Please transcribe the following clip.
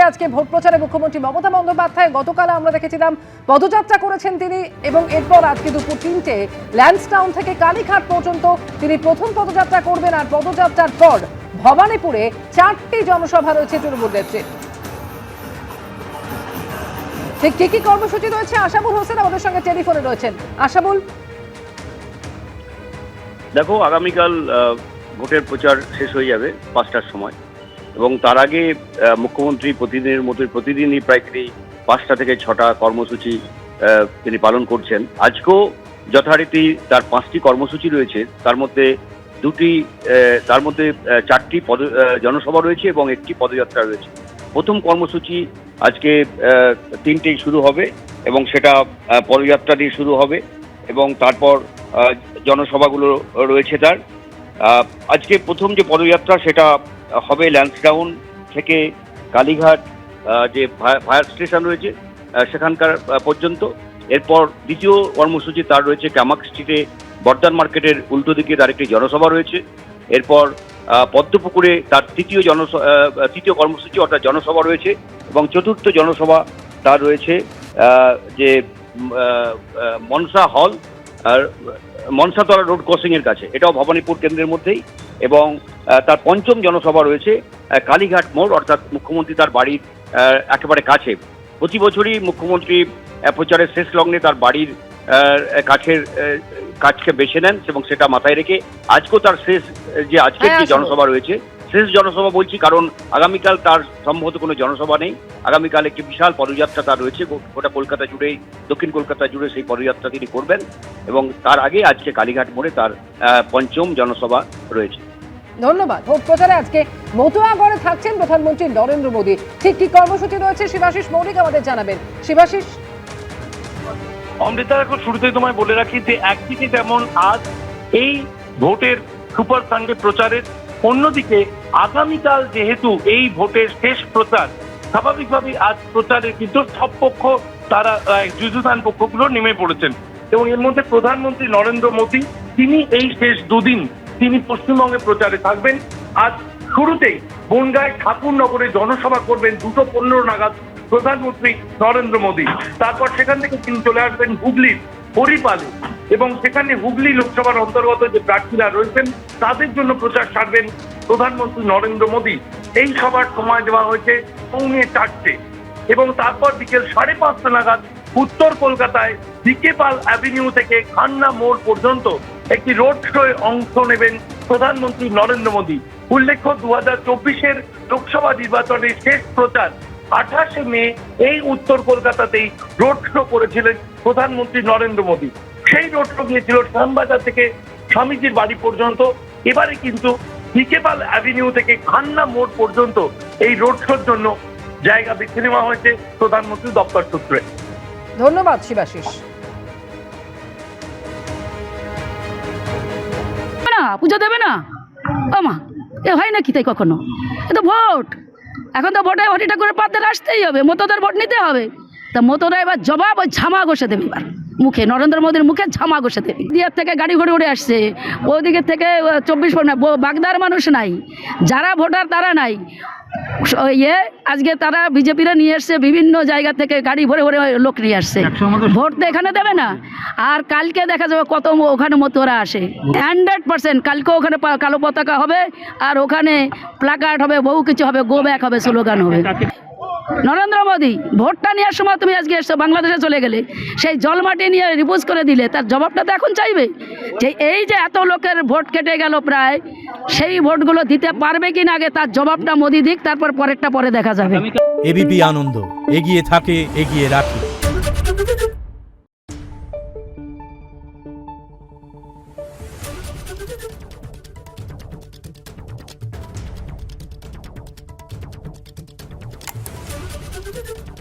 আজকে ভোট প্রচারে মুখ্যমন্ত্রী মমতা বন্দ্যোপাধ্যায় গতকাল আমরা দেখেছিলাম পদযাত্রা করেছেন তিনি, এবং এরপর আজকে দুপুর 3টে ল্যান্সডাউন থেকে কালীঘাট পর্যন্ত তিনি প্রথম পদযাত্রা করবেন। আর পদযাত্রার পর ভবানীপুরে 4টি জনসভা রয়েছে তৃণমূল নেত্রীর। ঠিক কি কি কর্মসূচি রয়েছে আশাবুল হোসেন আমাদের সঙ্গে টেলিফোনে রয়েছেন। আশাবুল, দেখো, আগামীকাল ভোটের প্রচার শেষ হয়ে যাবে 5টার সময়, এবং তার আগে মুখ্যমন্ত্রী প্রতিদিনের মতো প্রতিদিনই প্রায় তিনি 5টা থেকে 6টা কর্মসূচি তিনি পালন করছেন। আজকেও যথারীতি তার 5টি কর্মসূচি রয়েছে, তার মধ্যে 4টি জনসভা রয়েছে এবং একটি পদযাত্রা রয়েছে। প্রথম কর্মসূচি আজকে 3টেই শুরু হবে এবং সেটা পদযাত্রা দিয়ে শুরু হবে, এবং তারপর জনসভাগুলো রয়েছে তার। আজকে প্রথম যে পদযাত্রা সেটা হবে ল্যান্সডাউন থেকে কালীঘাট যে ফায়ার স্টেশন রয়েছে সেখানকার পর্যন্ত। এরপর দ্বিতীয় কর্মসূচি তার রয়েছে ক্যামাক স্ট্রিটে বর্দান মার্কেটের উল্টো দিকে তার একটি জনসভা রয়েছে। এরপর পদ্মপুকুরে তার তৃতীয় কর্মসূচি অর্থাৎ জনসভা রয়েছে, এবং চতুর্থ জনসভা তার রয়েছে যে মনসা হল আর মনসাতলা রোড ক্রসিং এর কাছে, এটাও ভবানীপুর কেন্দ্রের মধ্যেই। এবং তার পঞ্চম জনসভা রয়েছে কালীঘাট মোড়, অর্থাৎ মুখ্যমন্ত্রী তার বাড়ির একেবারে কাছে। প্রতি বছরই মুখ্যমন্ত্রী প্রচারের শেষ লগ্নে তার বাড়ির কাছকে বেছে নেন, এবং সেটা মাথায় রেখে আজকেও তার আজকের যে জনসভা রয়েছে, শেষ জনসভা বলছি কারণ আগামীকাল তার সম্ভবত কোনো জনসভা নেই। আগামীকাল একটি বিশাল পদযাত্রা তার রয়েছে, গোটা কলকাতা জুড়েই, দক্ষিণ কলকাতা জুড়ে সেই পদযাত্রা তিনি করবেন, এবং তার আগে আজকে কালীঘাট মোড়ে তার পঞ্চম জনসভা রয়েছে। ধন্যবাদ। ভোট প্রচারে আজকে মতুয়াগড়ে থাকছেন প্রধানমন্ত্রী নরেন্দ্র মোদী। ঠিক কি কর্মসূচি রয়েছে শিবাশিস মৌলিক আমাদের জানাবেন। শিবাশিস। অমৃতা, এখন শুরুতেই তোমায় বলে রাখি যে একদিকে যেমন আজ এই ভোটের সুপার সানডে প্রচারের, অন্যদিকে আগামীকাল যেহেতু এই ভোটের শেষ প্রচার, স্বাভাবিকভাবেই আজ প্রচারে কিন্তু সব পক্ষ তারা যুযুধান পক্ষগুলো নেমে পড়েছেন, এবং এর মধ্যে প্রধানমন্ত্রী নরেন্দ্র মোদী তিনি এই শেষ দুদিন তিনি পশ্চিমবঙ্গে প্রচারে থাকবেন। আজ শুরুতেই বনগাঁয় ঠাকুরনগরে জনসভা করবেন 2:15 নাগাদ প্রধানমন্ত্রী নরেন্দ্র মোদী। তারপর সেখান থেকে তিনি চলে আসবেন হুগলির হরিপালে, এবং সেখানে হুগলি লোকসভার অন্তর্গত যে প্রার্থীরা রয়েছেন তাদের জন্য প্রচার সারবেন প্রধানমন্ত্রী নরেন্দ্র মোদী। এই সভার সময় দেওয়া হয়েছে 4:45, এবং তারপর বিকেল 5:30 নাগাদ উত্তর কলকাতায় ডিকে পাল অ্যাভিনিউ থেকে খান্না মোড় পর্যন্ত একটি রোড শোয়ে অংশ নেবেন প্রধানমন্ত্রী নরেন্দ্র মোদী। উল্লেখ্য, 2024-এর লোকসভা নির্বাচনের শেষ প্রচার 28শে মে এই উত্তর কলকাতাতেই রোড শো করেছিলেন প্রধানমন্ত্রী নরেন্দ্র মোদী। সেই রোড শো গিয়েছিল শ্যামবাজার থেকে স্বামীজির বাড়ি পর্যন্ত। এবারে কিন্তু ডিকেপাল অ্যাভিনিউ থেকে খান্না মোড় পর্যন্ত এই রোড শোর জন্য জায়গা বেছে নেওয়া হয়েছে প্রধানমন্ত্রী দপ্তর সূত্রে। ধন্যবাদ শিবাশিস। পুজো দেবে না মা, এ হয় নাকি তাই কখনো? এ তো ভোট, এখন তো ভোটে হরি ঠাকুরের পাদ্দের আসতেই হবে, মতোদের ভোট নিতে হবে। তা মতোরা এবার জবাব ওই ঝামা ঘষে দেবে, এবার মুখে নরেন্দ্র মোদীর মুখে ঝামা ঘষে দেবে। দিয়ার থেকে গাড়ি ঘুরে উড়ে আসছে, ওদিকের থেকে 24 পরগনা বাগদার মানুষ নাই, যারা ভোটার তারা নাই। আজকে তারা বিজেপিরা নিয়ে আসছে বিভিন্ন জায়গা থেকে গাড়ি ভরে ভরে লোক নিয়ে আসছে, ভোট তো এখানে দেবে না। আর কালকে দেখা যাবে কত ওখানে মতোরা আসে। 100% কালকে ওখানে কালো পতাকা হবে, আর ওখানে প্লাকার্ড হবে, বহু কিছু হবে, গো ব্যাক হবে, স্লোগান হবে। নরেন্দ্র মোদী ভোটটা নেওয়ার সময় তুমি আজকে এসছো, বাংলাদেশে চলে গেলে সেই জলমাটি নিয়ে রিপোজ করে দিলে, তার জবাবটা তো এখন চাইবে যে এই যে এত লোকের ভোট কেটে গেল প্রায়, সেই ভোটগুলো দিতে পারবে কিনা আগে তার জবাবটা মোদী দিক, তারপর পরেরটা পরে দেখা যাবে। এবিপি আনন্দ, এগিয়ে থাকে, এগিয়ে রাখে। Thank you.